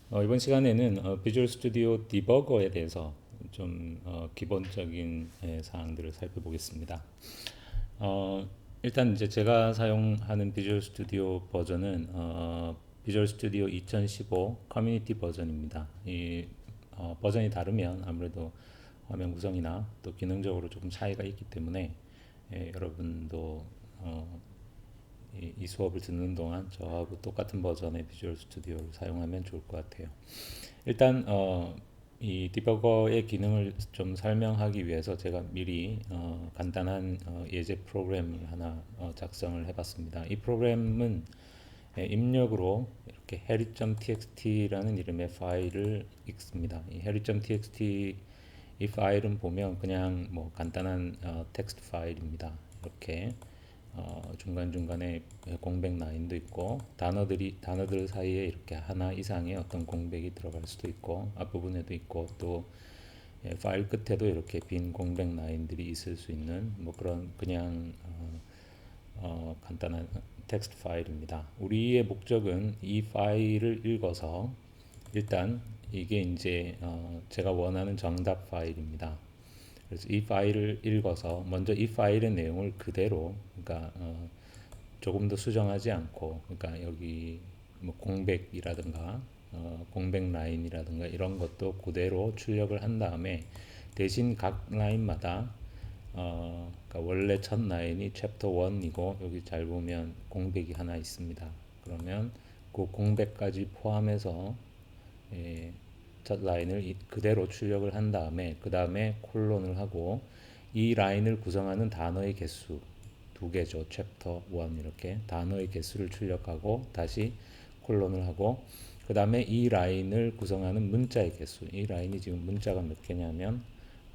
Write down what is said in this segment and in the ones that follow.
이번 시간에는 비주얼 스튜디오 디버거에 대해서 좀 기본적인 사항들을 살펴보겠습니다. 일단 이제 제가 사용하는 비주얼 스튜디오 버전은 비주얼 스튜디오 2015 커뮤니티 버전입니다. 이 버전이 다르면 아무래도 화면 구성이나 또 기능적으로 조금 차이가 있기 때문에 여러분도 이 수업을 듣는 동안 저하고 똑같은 버전의 비주얼 스튜디오를 사용하면 좋을 것 같아요. 일단 이 디버거의 기능을 좀 설명하기 위해서 제가 미리 간단한 예제 프로그램을 하나 작성을 해봤습니다. 이 프로그램은 입력으로 이렇게 harry.txt라는 이름의 파일을 읽습니다. 이 harry.txt 이 파일은 보면 그냥 뭐 간단한 텍스트 파일입니다. 이렇게 중간중간에 공백 라인도 있고 단어들 사이에 이렇게 하나 이상의 어떤 공백이 들어갈 수도 있고 앞부분에도 있고 또 파일 끝에도 이렇게 빈 공백 라인들이 있을 수 있는 뭐 그런 그냥 간단한 텍스트 파일입니다. 우리의 목적은 이 파일을 읽어서 일단 이게 이제 제가 원하는 정답 파일입니다. 그래서 이 파일을 읽어서 먼저 이 파일의 내용을 그대로 그러니까 조금 더 수정하지 않고 그러니까 여기 뭐 공백이라든가 공백 라인이라든가 이런 것도 그대로 출력을 한 다음에 대신 각 라인마다 그러니까 원래 첫 라인이 챕터 1이고 여기 잘 보면 공백이 하나 있습니다. 그러면 그 공백까지 포함해서 예, 첫 라인을 그대로 출력을 한 다음에 그 다음에 콜론을 하고 이 라인을 구성하는 단어의 개수 두 개죠. 챕터 1 이렇게 단어의 개수를 출력하고 다시 콜론을 하고 그 다음에 이 라인을 구성하는 문자의 개수 이 라인이 지금 문자가 몇 개냐면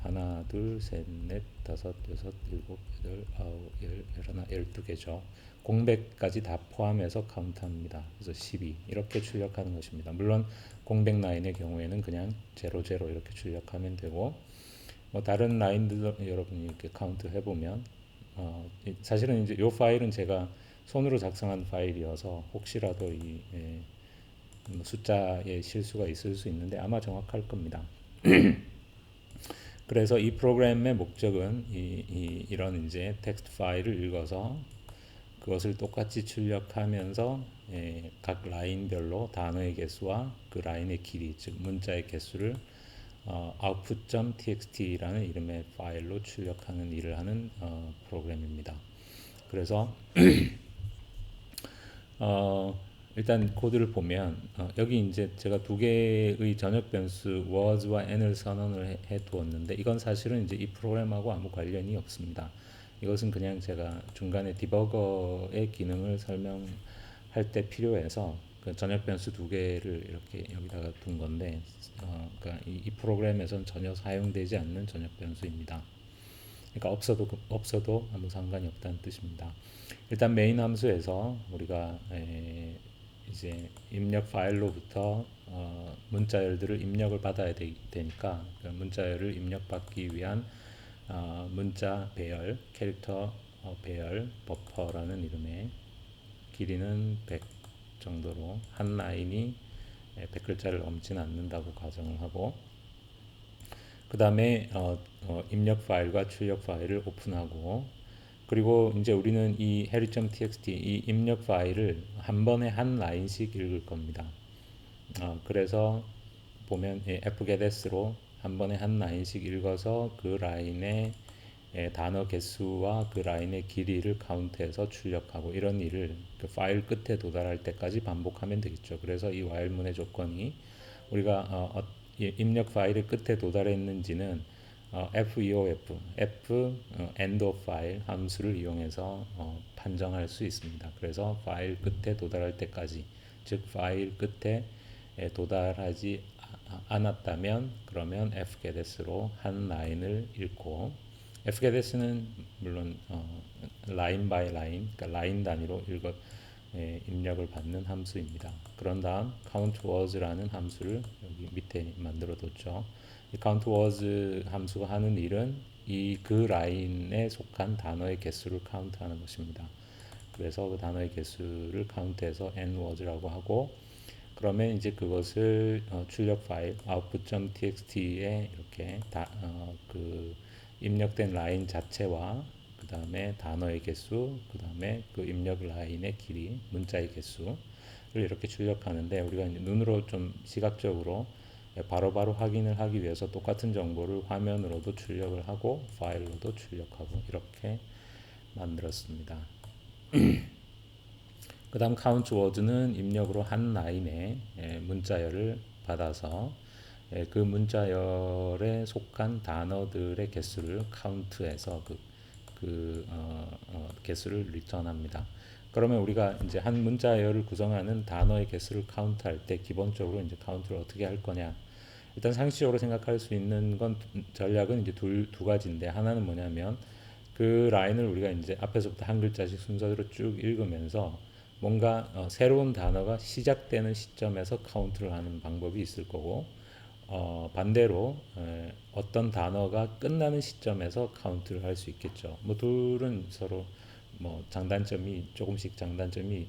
하나, 둘, 셋, 넷, 다섯, 여섯, 일곱, 여덟, 아홉, 열, 열하나, 12개죠. 공백까지 다 포함해서 카운트합니다. 그래서 12 이렇게 출력하는 것입니다. 물론 공백 라인의 경우에는 그냥 00 이렇게 출력하면 되고 뭐 다른 라인들도 여러분이 이렇게 카운트 해보면 사실은 이제 이 파일은 제가 손으로 작성한 파일이어서 혹시라도 이 뭐 숫자에 실수가 있을 수 있는데 아마 정확할 겁니다. 그래서 이 프로그램의 목적은 이런 이제 텍스트 파일을 읽어서 그것을 똑같이 출력하면서 각 라인별로 단어의 개수와 그 라인의 길이, 즉 문자의 개수를 output.txt라는 이름의 파일로 출력하는 일을 하는 프로그램입니다. 그래서 어, 일단 코드를 보면 여기 이제 제가 두 개의 전역 변수 was와 n을 선언을 해 두었는데 이건 사실은 이제 이 프로그램하고 아무 관련이 없습니다. 이것은 그냥 제가 중간에 디버거의 기능을 설명할 때 필요해서 그 전역 변수 두 개를 이렇게 여기다가 둔 건데 그러니까 이 프로그램에선 전혀 사용되지 않는 전역 변수입니다. 그러니까 없어도 아무 상관이 없다는 뜻입니다. 일단 메인 함수에서 우리가 이제 입력 파일로부터 문자열들을 입력을 받아야 되니까 그 문자열을 입력받기 위한 문자 배열, 캐릭터 배열, 버퍼라는 이름의 길이는 100 정도로 한 라인이 100글자를 넘지는 않는다고 가정을 하고 그 다음에 입력 파일과 출력 파일을 오픈하고 그리고 이제 우리는 이 harry.txt 이 입력 파일을 한 번에 한 라인씩 읽을 겁니다. 그래서 보면 fgetS로 한 번에 한 라인씩 읽어서 그 라인의 단어 개수와 그 라인의 길이를 카운트해서 출력하고 이런 일을 그 파일 끝에 도달할 때까지 반복하면 되겠죠. 그래서 이 while문의 조건이 우리가 입력 파일의 끝에 도달했는지는 FEOF, end of file 함수를 이용해서 판정할 수 있습니다. 그래서 파일 끝에 도달할 때까지, 즉 파일 끝에 도달하지 않았다면 그러면 fgetS로 한 라인을 읽고 fgetS는 물론 라인 바이 라인, 그러니까 라인 단위로 입력을 받는 함수입니다. 그런 다음 countWords라는 함수를 여기 밑에 만들어 뒀죠. 이 countWords 함수가 하는 일은 이 그 라인에 속한 단어의 개수를 카운트하는 것입니다. 그래서 그 단어의 개수를 카운트해서 nwords라고 하고 그러면 이제 그것을 출력 파일 output.txt에 이렇게 그 입력된 라인 자체와 그 다음에 단어의 개수, 그 다음에 그 입력 라인의 길이, 문자의 개수를 이렇게 출력하는데 우리가 이제 눈으로 좀 시각적으로 바로바로 확인을 하기 위해서 똑같은 정보를 화면으로도 출력을 하고 파일로도 출력하고 이렇게 만들었습니다. 그 다음 count word는 입력으로 한 라인의 문자열을 받아서 그 문자열에 속한 단어들의 개수를 count해서 개수를 리턴합니다. 그러면 우리가 이제 한 문자열을 구성하는 단어의 개수를 카운트할 때 기본적으로 이제 카운트를 어떻게 할 거냐? 일단 상식적으로 생각할 수 있는 건 전략은 이제 두 가지인데 하나는 뭐냐면 그 라인을 우리가 이제 앞에서부터 한 글자씩 순서대로 쭉 읽으면서 뭔가 새로운 단어가 시작되는 시점에서 카운트를 하는 방법이 있을 거고 반대로 어떤 단어가 끝나는 시점에서 카운트를 할 수 있겠죠. 뭐 둘은 서로 뭐 장단점이 조금씩 장단점이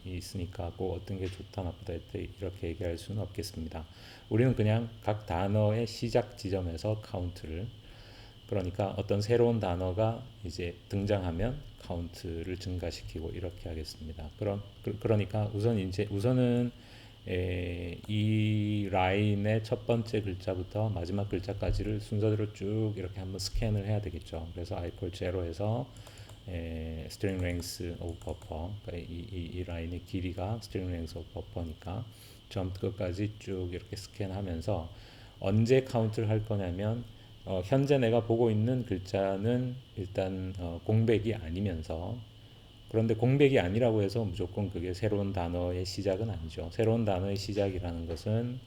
있으니까 꼭 어떤 게 좋다 나쁘다 이렇게 얘기할 수는 없겠습니다. 우리는 그냥 각 단어의 시작 지점에서 카운트를 그러니까 어떤 새로운 단어가 이제 등장하면 카운트를 증가시키고 이렇게 하겠습니다. 그러니까 우선은 이 라인의 첫 번째 글자부터 마지막 글자까지를 순서대로 쭉 이렇게 한번 스캔을 해야 되겠죠. 그래서 i equal 제로에서 string length of buffer, 그러니까 이 라인의 길이가 string length of buffer니까 처음부터 끝까지 쭉 이렇게 스캔하면서 언제 카운트를 할 거냐면 현재 내가 보고 있는 글자는 일단 공백이 아니면서 그런데 공백이 아니라고 해서 무조건 그게 새로운 단어의 시작은 아니죠. 새로운 단어의 시작이라는 것은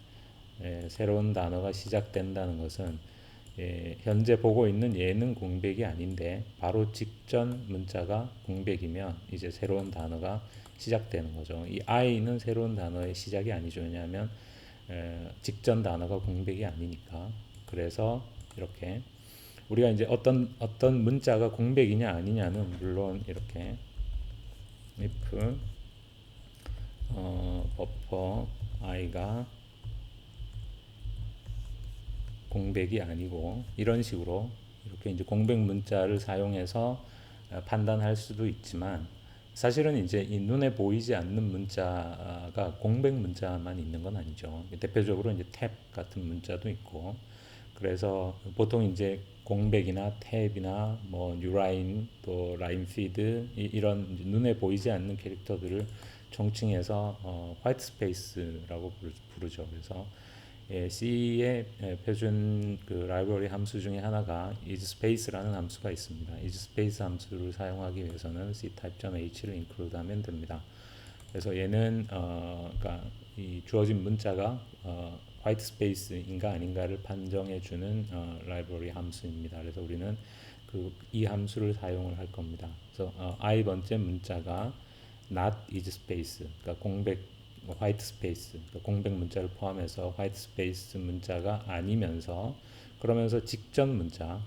새로운 단어가 시작된다는 것은 현재 보고 있는 얘는 공백이 아닌데 바로 직전 문자가 공백이면 이제 새로운 단어가 시작되는 거죠. 이 I는 새로운 단어의 시작이 아니죠. 왜냐하면 직전 단어가 공백이 아니니까. 그래서 이렇게 우리가 이제 어떤 문자가 공백이냐 아니냐는 물론 이렇게 if buffer i가 공백이 아니고 이런 식으로 이렇게 이제 공백 문자를 사용해서 판단할 수도 있지만 사실은 이제 이 눈에 보이지 않는 문자가 공백 문자만 있는 건 아니죠. 대표적으로 이제 탭 같은 문자도 있고 그래서 보통 이제 공백이나 탭이나 뭐 뉴라인 또 라인 피드 이런 눈에 보이지 않는 캐릭터들을 총칭해서 화이트 스페이스라고 부르죠. 그래서 C의 표준 그 라이브러리 함수 중에 하나가 isSpace라는 함수가 있습니다. isSpace 함수를 사용하기 위해서는 ctype.h를 include하면 됩니다. 그래서 얘는 그러니까 이 주어진 문자가 화이트 스페이스인가 아닌가를 판정해 주는 라이브러리 함수입니다. 그래서 우리는 이 함수를 사용을 할 겁니다. 그래서 i 번째 문자가 not is space, 그러니까 공백 화이트 스페이스, 그러니까 공백 문자를 포함해서 화이트 스페이스 문자가 아니면서 그러면서 직전 문자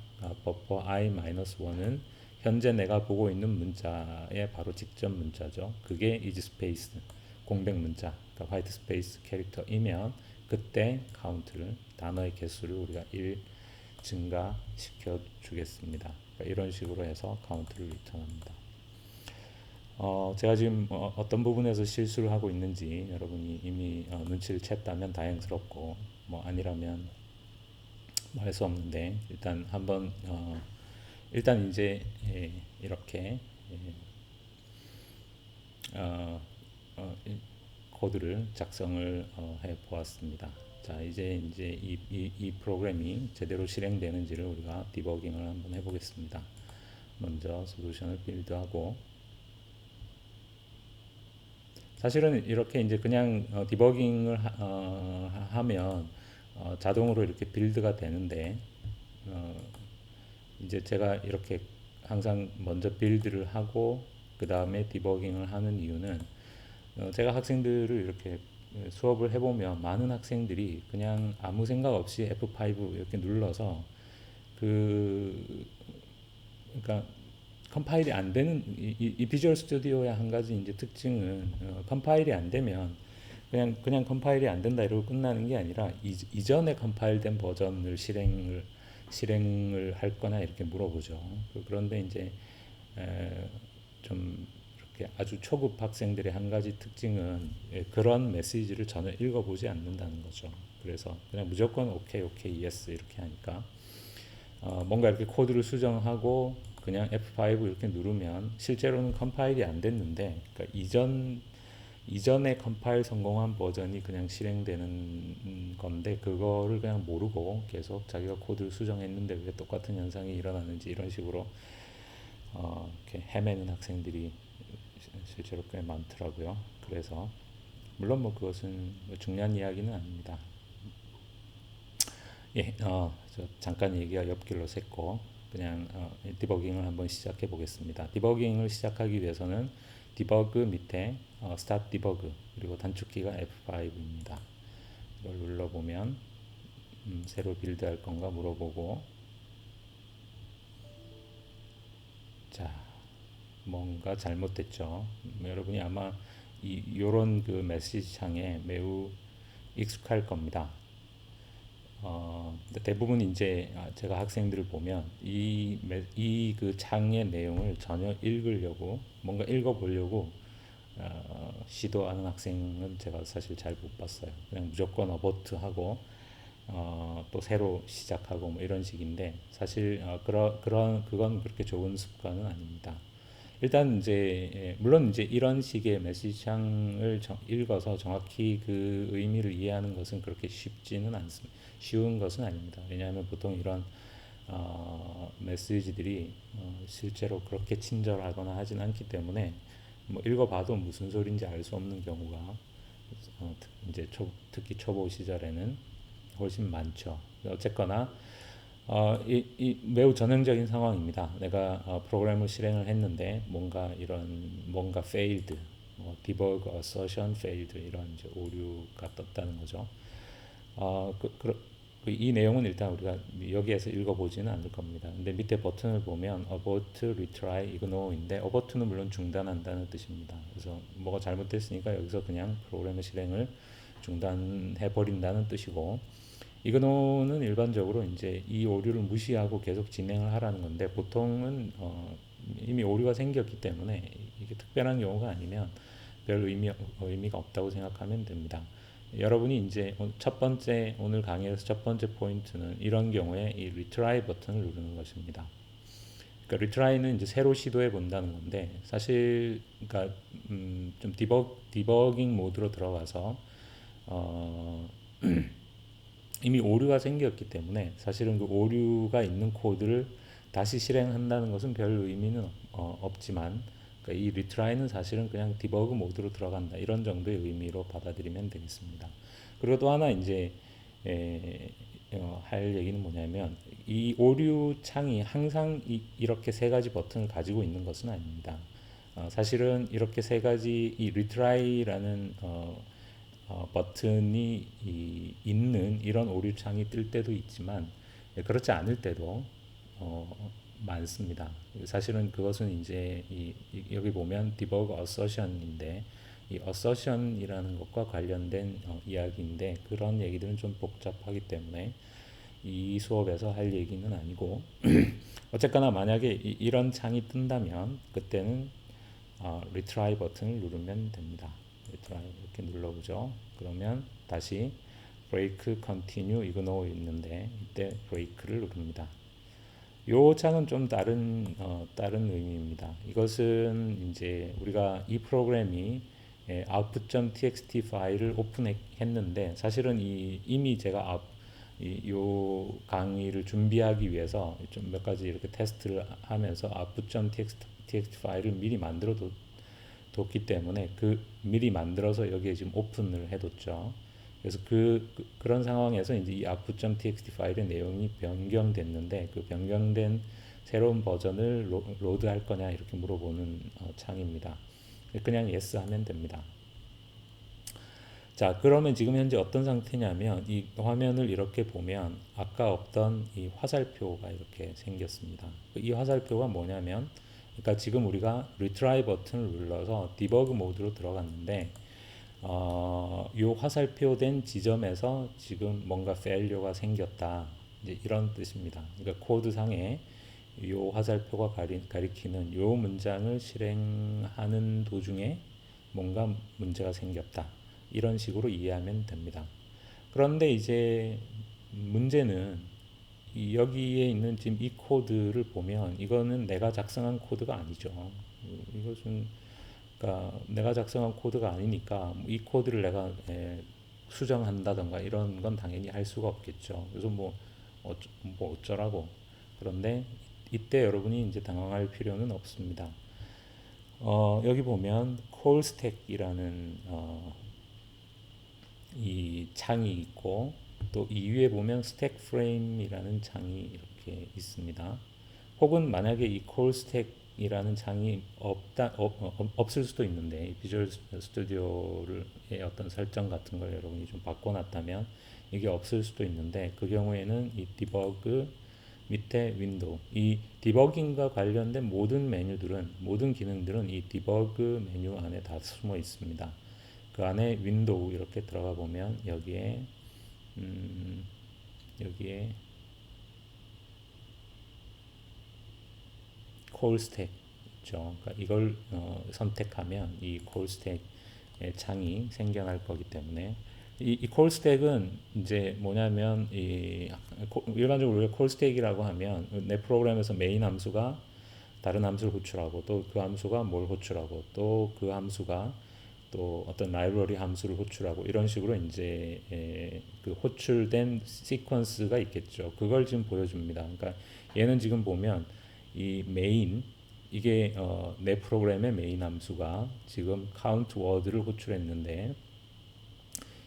버퍼 i-1은 현재 내가 보고 있는 문자의 바로 직전 문자죠. 그게 is space 공백 문자, 그러니까 화이트 스페이스 캐릭터이면 그때 카운트를 단어의 개수를 우리가 1 증가시켜 주겠습니다. 그러니까 이런 식으로 해서 카운트를 리턴합니다. 제가 지금 어떤 부분에서 실수를 하고 있는지 여러분이 이미 눈치를 챘다면 다행스럽고 뭐 아니라면 말할 수 없는데 일단 한번 일단 이제 이렇게 어, 코드를 작성을 해 보았습니다. 자 이제 이 프로그램이 제대로 실행되는지를 우리가 디버깅을 한번 해보겠습니다. 먼저 솔루션을 빌드하고 사실은 이렇게 이제 그냥 디버깅을 하면 자동으로 이렇게 빌드가 되는데 이제 제가 이렇게 항상 먼저 빌드를 하고 그 다음에 디버깅을 하는 이유는 제가 학생들을 이렇게 수업을 해보면 많은 학생들이 그냥 아무 생각 없이 F5 이렇게 눌러서 그러니까 컴파일이 안 되는 이 비주얼 스튜디오의 한 가지 이제 특징은 컴파일이 안 되면 그냥 컴파일이 안 된다 이러고 끝나는 게 아니라 이전에 컴파일된 버전을 실행을 할 거냐 이렇게 물어보죠. 그런데 이제 에, 좀 이렇게 아주 초급 학생들의 한 가지 특징은 그런 메시지를 전혀 읽어보지 않는다는 거죠. 그래서 그냥 무조건 오케이 오케이 예스 이렇게 하니까 뭔가 이렇게 코드를 수정하고 그냥 F5 이렇게 누르면 실제로는 컴파일이 안 됐는데, 그러니까 이전에 컴파일 성공한 버전이 그냥 실행되는 건데 그거를 그냥 모르고 계속 자기가 코드를 수정했는데 왜 똑같은 현상이 일어나는지 이런 식으로 이렇게 헤매는 학생들이 실제로 꽤 많더라고요. 그래서 물론 뭐 그것은 뭐 중요한 이야기는 아닙니다. 예, 저 잠깐 얘기가 옆길로 샜고 그냥 디버깅을 한번 시작해 보겠습니다. 디버깅을 시작하기 위해서는 디버그 밑에 스타트 디버그 그리고 단축키가 F5입니다. 이걸 눌러보면 새로 빌드할 건가 물어보고, 자 뭔가 잘못됐죠. 여러분이 아마 요런 그 메시지 창에 매우 익숙할 겁니다. 대부분 이제 제가 학생들을 보면 이 그 창의 내용을 전혀 읽으려고 뭔가 읽어보려고 시도하는 학생은 제가 사실 잘 못 봤어요. 그냥 무조건 어버트 하고 또 새로 시작하고 뭐 이런 식인데 사실 그건 그렇게 좋은 습관은 아닙니다. 일단 이제 물론 이제 이런 식의 메시지 창을 읽어서 정확히 그 의미를 이해하는 것은 그렇게 쉽지는 않습니다. 쉬운 것은 아닙니다. 왜냐하면 보통 이런 메시지들이 실제로 그렇게 친절하거나 하진 않기 때문에 뭐 읽어봐도 무슨 소리인지 알 수 없는 경우가 이제 특히 초보 시절에는 훨씬 많죠. 어쨌거나 매우 전형적인 상황입니다. 내가 프로그램을 실행을 했는데 뭔가 failed, debug assertion failed 이런 이제 오류가 떴다는 거죠. 이 내용은 일단 우리가 여기에서 읽어보지는 않을 겁니다. 근데 밑에 버튼을 보면 abort, retry, ignore인데 abort는 물론 중단한다는 뜻입니다. 그래서 뭐가 잘못됐으니까 여기서 그냥 프로그램의 실행을 중단해 버린다는 뜻이고, 이그노는 일반적으로 이제 이 오류를 무시하고 계속 진행을 하라는 건데 보통은 이미 오류가 생겼기 때문에 이게 특별한 경우가 아니면 별 의미가 없다고 생각하면 됩니다. 여러분이 이제 오늘 강의에서 첫 번째 포인트는 이런 경우에 이 retry 버튼을 누르는 것입니다. 그러니까 retry는 이제 새로 시도해 본다는 건데 사실 그러니까 좀 디버깅 모드로 들어가서 이미 오류가 생겼기 때문에 사실은 그 오류가 있는 코드를 다시 실행한다는 것은 별 의미는 없지만, 그러니까 이 retry는 사실은 그냥 디버그 모드로 들어간다 이런 정도의 의미로 받아들이면 되겠습니다. 그리고 또 하나 이제 할 얘기는 뭐냐면 이 오류 창이 항상 이렇게 세 가지 버튼을 가지고 있는 것은 아닙니다. 사실은 이렇게 세 가지 이 retry라는 버튼이 있는 이런 오류창이 뜰 때도 있지만 그렇지 않을 때도 많습니다. 사실은 그것은 이제 여기 보면 debug assertion인데 이 assertion이라는 것과 관련된 이야기인데 그런 얘기들은 좀 복잡하기 때문에 이 수업에서 할 얘기는 아니고 어쨌거나 만약에 이런 창이 뜬다면 그때는 retry 버튼을 누르면 됩니다. retry 이렇게 눌러보죠. 그러면 다시 break, continue, ignore 있는데 이때 break를 누릅니다. 요 창은 좀 다른 의미입니다. 이것은 이제 우리가 이 프로그램이 output.txt 파일을 오픈했는데 사실은 이미 제가 요 강의를 준비하기 위해서 좀 몇 가지 이렇게 테스트를 하면서 output.txt 파일을 미리 만들어 뒀기 때문에 미리 만들어서 여기에 지금 오픈을 해뒀죠. 그래서 그런 상황에서 이제 이 output.txt 파일의 내용이 변경됐는데 그 변경된 새로운 버전을 로드할 거냐 이렇게 물어보는 창입니다. 그냥 yes 하면 됩니다. 자, 그러면 지금 현재 어떤 상태냐면 이 화면을 이렇게 보면 아까 없던 이 화살표가 이렇게 생겼습니다. 이 화살표가 뭐냐면 그러니까 지금 우리가 retry 버튼을 눌러서 디버그 모드로 들어갔는데 요 화살표된 지점에서 지금 뭔가 failure가 생겼다. 이제 이런 뜻입니다. 그러니까 코드상에 요 화살표가 가리키는 요 문장을 실행하는 도중에 뭔가 문제가 생겼다. 이런 식으로 이해하면 됩니다. 그런데 이제 문제는 여기에 있는 지금 이 코드를 보면 이거는 내가 작성한 코드가 아니죠. 이것은 그러니까 내가 작성한 코드가 아니니까 이 코드를 내가 수정한다던가 이런 건 당연히 할 수가 없겠죠. 그래서 뭐 어쩌라고. 그런데 이때 여러분이 이제 당황할 필요는 없습니다. 여기 보면 콜스택이라는 이 창이 있고 또 이 위에 보면 스택 프레임이라는 창이 이렇게 있습니다. 혹은 만약에 이 콜스택이라는 창이 없을 수도 있는데 비주얼 스튜디오의 어떤 설정 같은 걸 여러분이 좀 바꿔놨다면 이게 없을 수도 있는데 그 경우에는 이 디버그 밑에 윈도우 이 디버깅과 관련된 모든 기능들은 이 디버그 메뉴 안에 다 숨어 있습니다. 그 안에 윈도우 이렇게 들어가 보면 여기에 콜 스택 있죠. 그러니까 이걸 선택하면 이 콜 스택의 창이 생겨날 거기 때문에 콜 스택은 이제 뭐냐면 일반적으로 우리가 콜 스택이라고 하면 내 프로그램에서 메인 함수가 다른 함수를 호출하고 또 그 함수가 뭘 호출하고 또 그 함수가 또 어떤 라이브러리 함수를 호출하고 이런 식으로 이제 그 호출된 시퀀스가 있겠죠. 그걸 지금 보여줍니다. 그러니까 얘는 지금 보면 이 메인 이게 내 프로그램의 메인 함수가 지금 count word를 호출했는데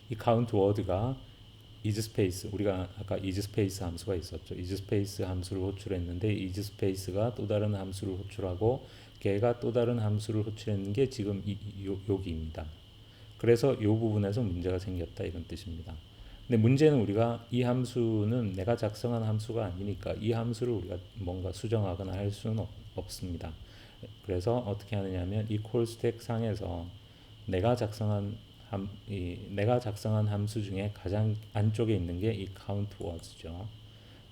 이 count word가 isSpace 우리가 아까 isSpace 함수가 있었죠. isSpace 함수를 호출했는데 isSpace가 또 다른 함수를 호출하고 걔가 또 다른 함수를 호출했는 게 지금 여기입니다. 그래서 이 부분에서 문제가 생겼다 이런 뜻입니다. 근데 문제는 우리가 이 함수는 내가 작성한 함수가 아니니까 이 함수를 우리가 뭔가 수정하거나 할 수는 없습니다. 그래서 어떻게 하느냐면 이 콜스택 상에서 내가 작성한 내가 작성한 함수 중에 가장 안쪽에 있는 게 이 count words죠.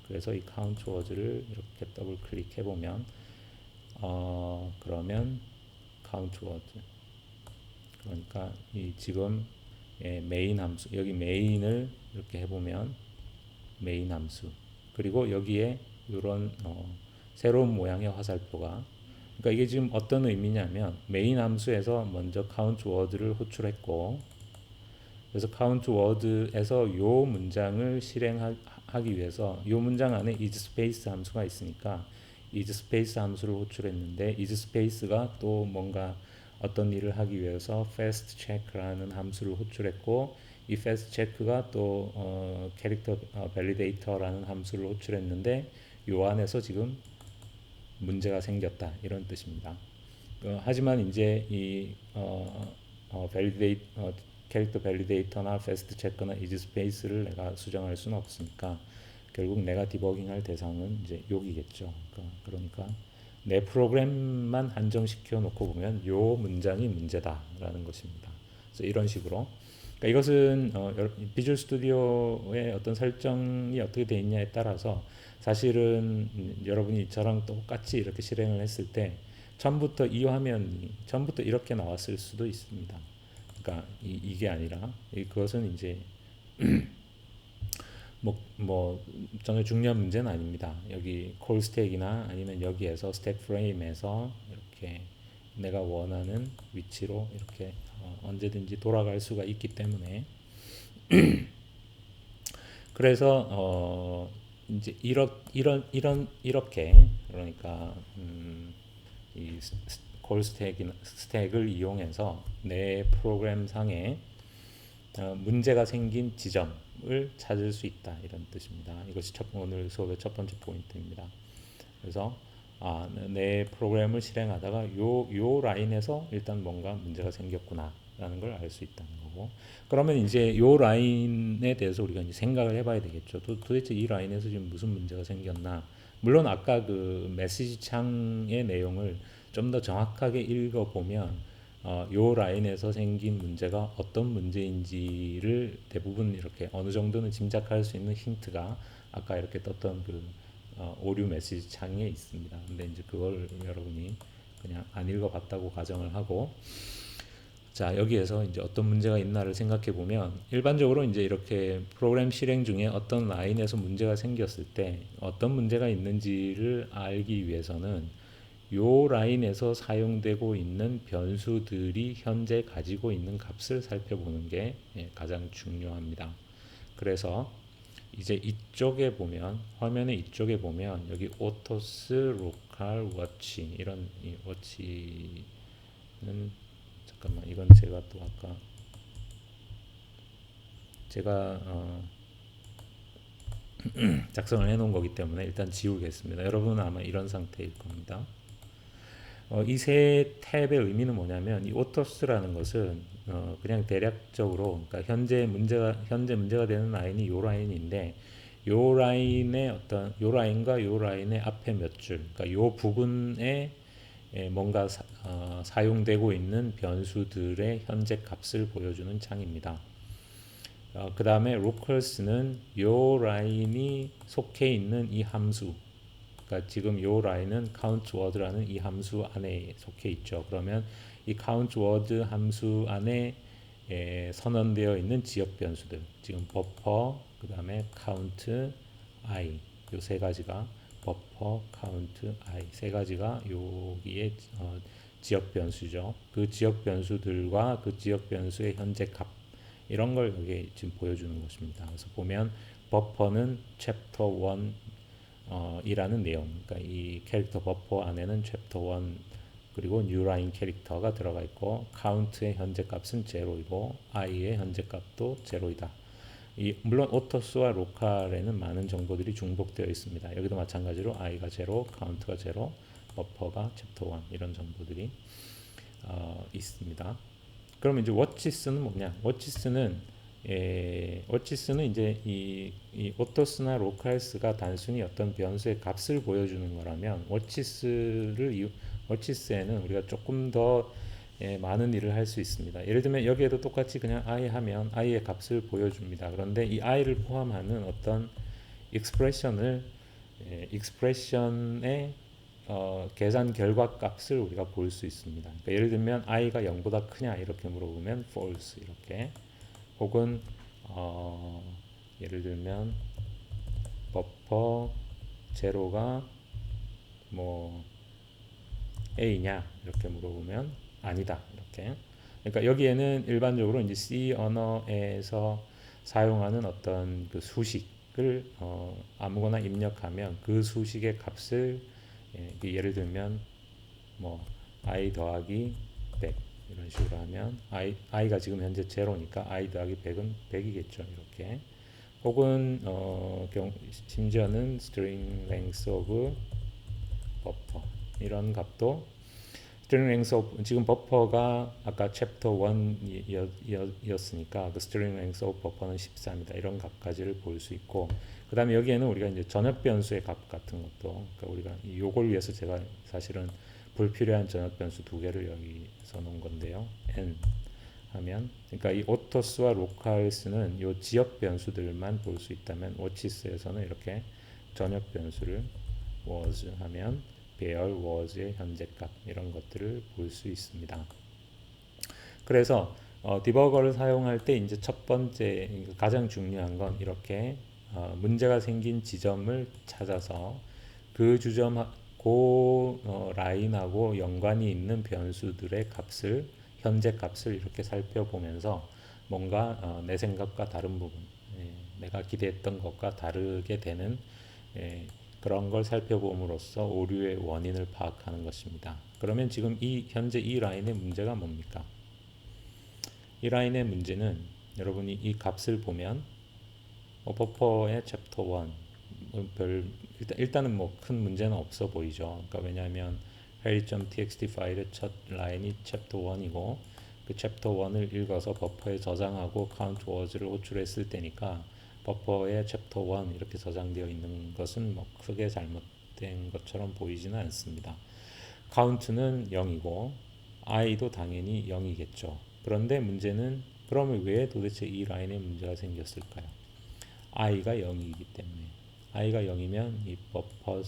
그래서 이 count words를 이렇게 더블 클릭해 보면 그러면 count word 그러니까 이 지금 메인 함수 여기 메인을 이렇게 해보면 메인 함수 그리고 여기에 이런 새로운 모양의 화살표가 그러니까 이게 지금 어떤 의미냐면 메인 함수에서 먼저 count word를 호출했고 그래서 count word에서 요 문장을 실행하기 위해서 요 문장 안에 isSpace 함수가 있으니까 isSpace 함수를 호출했는데 isSpace가 또 뭔가 어떤 일을 하기 위해서 fastcheck라는 함수를 호출했고 이 fastcheck가 또 캐릭터 validator라는 함수를 호출했는데 요 안에서 지금 문제가 생겼다 이런 뜻입니다. 하지만 이제 이 validate 캐릭터 validator나 fastcheck나 isSpace를 내가 수정할 수는 없으니까 결국 내가 디버깅할 대상은 이제 여기겠죠. 그러니까 내 프로그램만 한정시켜 놓고 보면 요 문장이 문제다라는 것입니다. 그래서 이런 식으로 그러니까 이것은 비주얼 스튜디오의 어떤 설정이 어떻게 되어 있냐에 따라서 사실은 여러분이 저랑 똑같이 이렇게 실행을 했을 때 처음부터 이 화면이 처음부터 이렇게 나왔을 수도 있습니다. 그러니까 이게 아니라 그것은 이제 전혀 중요한 문제는 아닙니다. 여기 콜 스택이나 아니면 여기에서 스택 프레임에서 이렇게 내가 원하는 위치로 이렇게 언제든지 돌아갈 수가 있기 때문에 그래서 이제 이렇게 그러니까 이 콜 스택을 이용해서 내 프로그램 상에 문제가 생긴 지점을 찾을 수 있다 이런 뜻입니다. 이것이 오늘 수업의 첫 번째 포인트입니다. 그래서 내 프로그램을 실행하다가 요 라인에서 일단 뭔가 문제가 생겼구나라는 걸 알 수 있다는 거고 그러면 이제 요 라인에 대해서 우리가 이제 생각을 해봐야 되겠죠. 도대체 이 라인에서 지금 무슨 문제가 생겼나? 물론 아까 그 메시지 창의 내용을 좀 더 정확하게 읽어보면 요 라인에서 생긴 문제가 어떤 문제인지를 대부분 이렇게 어느 정도는 짐작할 수 있는 힌트가 아까 이렇게 떴던 그 오류 메시지 창에 있습니다. 근데 이제 그걸 여러분이 그냥 안 읽어봤다고 가정을 하고, 자, 여기에서 이제 어떤 문제가 있나를 생각해 보면, 일반적으로 이제 이렇게 프로그램 실행 중에 어떤 라인에서 문제가 생겼을 때 어떤 문제가 있는지를 알기 위해서는 요 라인에서 사용되고 있는 변수들이 현재 가지고 있는 값을 살펴보는 게 가장 중요합니다. 그래서 이제 이쪽에 보면, 화면의 이쪽에 보면 여기 오토스, 로컬, 워치, 이런 이 워치는, 잠깐만, 이건 제가 또 아까 제가 작성을 해 놓은 거기 때문에 일단 지우겠습니다. 여러분은 아마 이런 상태일 겁니다. 이 세 탭의 의미는 뭐냐면, 이 오토스라는 것은 그냥 대략적으로, 그러니까 현재 문제가 되는 라인이 요 라인인데, 요 라인의 어떤 요 라인과 요 라인의 앞에 몇 줄, 그러니까 요 부분에 뭔가 사용되고 있는 변수들의 현재 값을 보여주는 창입니다. 그 다음에 locals는 요 라인이 속해 있는 이 함수, 그러니까 지금 요 라인은 countWord라는 이 함수 안에 속해 있죠. 그러면 이 countWord 함수 안에 선언되어 있는 지역 변수들, 지금 버퍼, 그 다음에 count i, 요 세 가지가, 버퍼, count i 세 가지가 여기에 지역 변수죠. 그 지역 변수들과 그 지역 변수의 현재 값, 이런 걸 여기 지금 보여주는 것입니다. 그래서 보면 버퍼는 챕터 1 이라는 내용, 그러니까 이 캐릭터 버퍼 안에는 챕터 1 그리고 뉴라인 캐릭터가 들어가 있고, count의 현재 값은 제로이고 i의 현재 값도 제로이다. 물론 오토스와 로컬에는 많은 정보들이 중복되어 있습니다. 여기도 마찬가지로 i가 제로, count가 제로, 버퍼가 챕터 1, 이런 정보들이 있습니다. 그럼 이제 워치스는 뭐냐? 워치스는 이제 이 오토스나 로컬스가 단순히 어떤 변수의 값을 보여주는 거라면, 워치스에는 우리가 조금 더 많은 일을 할 수 있습니다. 예를 들면 여기에도 똑같이 그냥 i 하면 i의 값을 보여줍니다. 그런데 이 i를 포함하는 어떤 익스프레션의 계산 결과 값을 우리가 볼 수 있습니다. 그러니까 예를 들면 i가 0보다 크냐 이렇게 물어보면 false 이렇게, 혹은 예를 들면 버퍼 제로가 뭐 a냐 이렇게 물어보면 아니다 이렇게. 그러니까 여기에는 일반적으로 이제 C 언어에서 사용하는 어떤 그 수식을 아무거나 입력하면 그 수식의 값을 예를 들면 뭐 i 더하기 100 이런 식으로 하면 i가 지금 현재 제로니까 i 더하기 100은 100이겠죠 이렇게. 혹은 심지어는 string length of buffer, 이런 값도 string length of, 지금 버퍼가 아까 챕터 1이었으니까 그 string length of buffer는 14입니다. 이런 값까지를 볼 수 있고, 그 다음에 여기에는 우리가 이제 전역 변수의 값 같은 것도, 그러니까 우리가 요걸 위해서 제가 사실은 불필요한 전역 변수 두 개를 여기 써놓은 건데요. n 하면, 그러니까 이 오토스와 로컬스는 요 지역 변수들만 볼 수 있다면, 워치스에서는 이렇게 전역 변수를 was 하면 배열 was의 현재값, 이런 것들을 볼 수 있습니다. 그래서 디버거를 사용할 때 이제 첫 번째 가장 중요한 건 이렇게 문제가 생긴 지점을 찾아서 그 라인하고 연관이 있는 변수들의 값을, 현재 값을 이렇게 살펴보면서 뭔가 내 생각과 다른 부분, 내가 기대했던 것과 다르게 되는 그런 걸 살펴봄으로써 오류의 원인을 파악하는 것입니다. 그러면 지금 현재 이 라인의 문제가 뭡니까? 이 라인의 문제는, 여러분이 이 값을 보면 버퍼의 챕터 1, 일단은 뭐 큰 문제는 없어 보이죠. 그러니까 왜냐하면 harry.txt 파일의 첫 라인이 챕터 1이고 그 챕터 1을 읽어서 버퍼에 저장하고 count words를 호출했을 때니까 버퍼의 챕터 1 이렇게 저장되어 있는 것은 뭐 크게 잘못된 것처럼 보이지는 않습니다. count는 0이고 i도 당연히 0이겠죠. 그런데 문제는 그러면 왜 도대체 이 라인에 문제가 생겼을까요? i가 0이기 때문에. i가 0이면 이 버퍼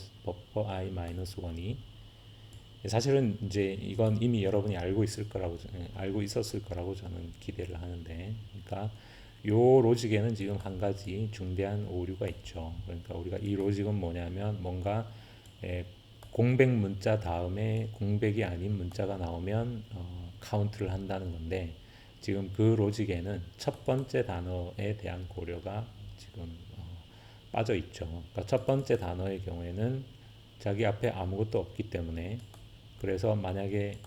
i-1이 사실은 이제 이건 이미 여러분이 알고 있었을 거라고 저는 기대를 하는데, 그러니까 요 로직에는 지금 한 가지 중대한 오류가 있죠. 그러니까 우리가 이 로직은 뭐냐면 뭔가 에, 공백 문자 다음에 공백이 아닌 문자가 나오면 카운트를 한다는 건데, 지금 그 로직에는 첫 번째 단어에 대한 고려가 지금 빠져 있죠. 그러니까 첫 번째 단어의 경우에는 자기 앞에 아무것도 없기 때문에, 그래서 만약에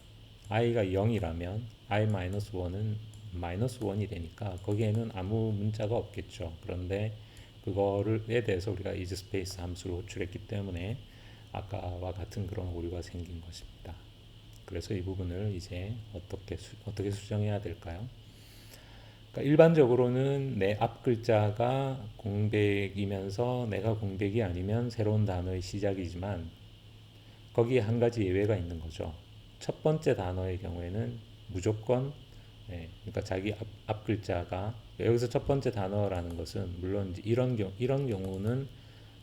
i가 0이라면 i-1은 -1이 되니까 거기에는 아무 문자가 없겠죠. 그런데 그거를에 대해서 우리가 isSpace 함수를 호출했기 때문에 아까와 같은 그런 오류가 생긴 것입니다. 그래서 이 부분을 이제 어떻게 수정해야 될까요? 그러니까 일반적으로는 내 앞 글자가 공백이면서 내가 공백이 아니면 새로운 단어의 시작이지만, 거기에 한 가지 예외가 있는 거죠. 첫 번째 단어의 경우에는 무조건, 그러니까 자기 앞 글자가, 여기서 첫 번째 단어라는 것은 물론 이런 경우는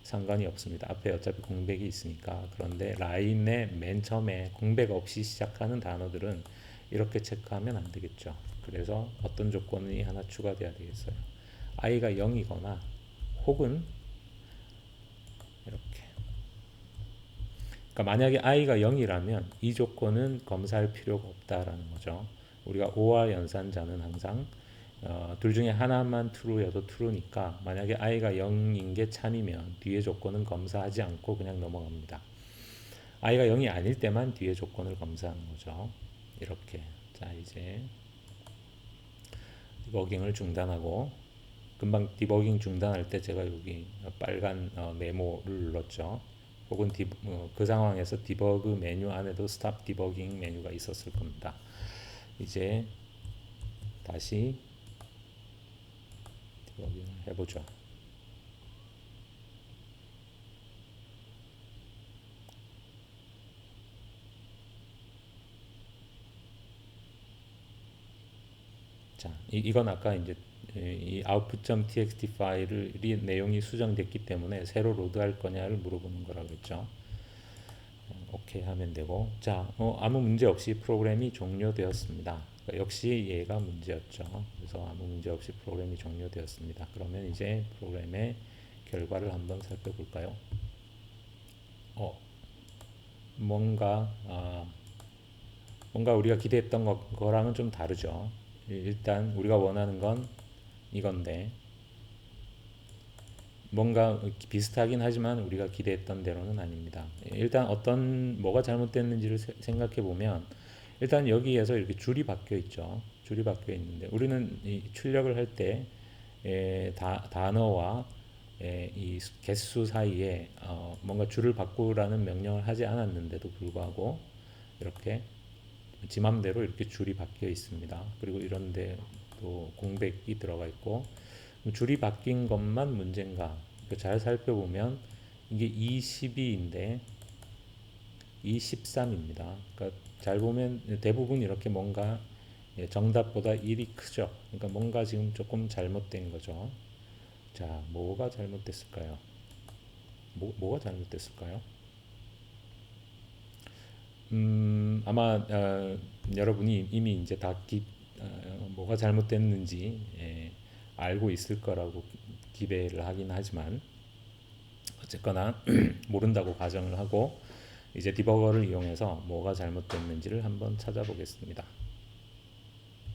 상관이 없습니다. 앞에 어차피 공백이 있으니까. 그런데 라인의 맨 처음에 공백 없이 시작하는 단어들은 이렇게 체크하면 안 되겠죠. 그래서 어떤 조건이 하나 추가돼야 되겠어요. i가 0이거나 혹은 이렇게. 그러니까 만약에 i가 0이라면 이 조건은 검사할 필요가 없다라는 거죠. 우리가 o와 연산자는 항상 둘 중에 하나만 true여도 true니까, 만약에 i가 0인 게 참이면 뒤에 조건은 검사하지 않고 그냥 넘어갑니다. i가 0이 아닐 때만 뒤에 조건을 검사하는 거죠. 이렇게. 자, 이제 디버깅을 중단하고, 금방 디버깅 중단할 때 제가 여기 빨간 네모를 눌렀죠. 혹은 그 상황에서 디버그 메뉴 안에도 스탑 디버깅 메뉴가 있었을 겁니다. 이제 다시 디버깅을 해보죠. 자, 이건 아까 이제 이 output.txt 파일이 내용이 수정됐기 때문에 새로 로드할 거냐를 물어보는 거라고 했죠. 오케이 하면 되고, 자, 아무 문제 없이 프로그램이 종료되었습니다. 그러니까 역시 얘가 문제였죠. 그래서 아무 문제 없이 프로그램이 종료되었습니다. 그러면 이제 프로그램의 결과를 한번 살펴볼까요? 어, 뭔가 뭔가 우리가 기대했던 거랑은 좀 다르죠. 일단 우리가 원하는 건 이건데, 뭔가 비슷하긴 하지만 우리가 기대했던 대로는 아닙니다. 일단 뭐가 잘못됐는지를 생각해 보면, 일단 여기에서 이렇게 줄이 바뀌어 있죠. 줄이 바뀌어 있는데 우리는 이 출력을 할 때 단어와 이 개수 사이에 뭔가 줄을 바꾸라는 명령을 하지 않았는데도 불구하고 이렇게 지 맘대로 이렇게 줄이 바뀌어 있습니다. 그리고 이런데 또 공백이 들어가 있고, 줄이 바뀐 것만 문제인가? 잘 살펴보면 이게 22인데 23입니다. 그러니까 잘 보면 대부분 이렇게 뭔가 정답보다 1이 크죠. 그러니까 뭔가 지금 조금 잘못된 거죠. 자, 뭐가 잘못됐을까요? 뭐가 잘못됐을까요? 아마 여러분이 이미 이제 뭐가 잘못됐는지 알고 있을 거라고 기대를 하긴 하지만, 어쨌거나 모른다고 가정을 하고 이제 디버거를 이용해서 뭐가 잘못됐는지를 한번 찾아보겠습니다.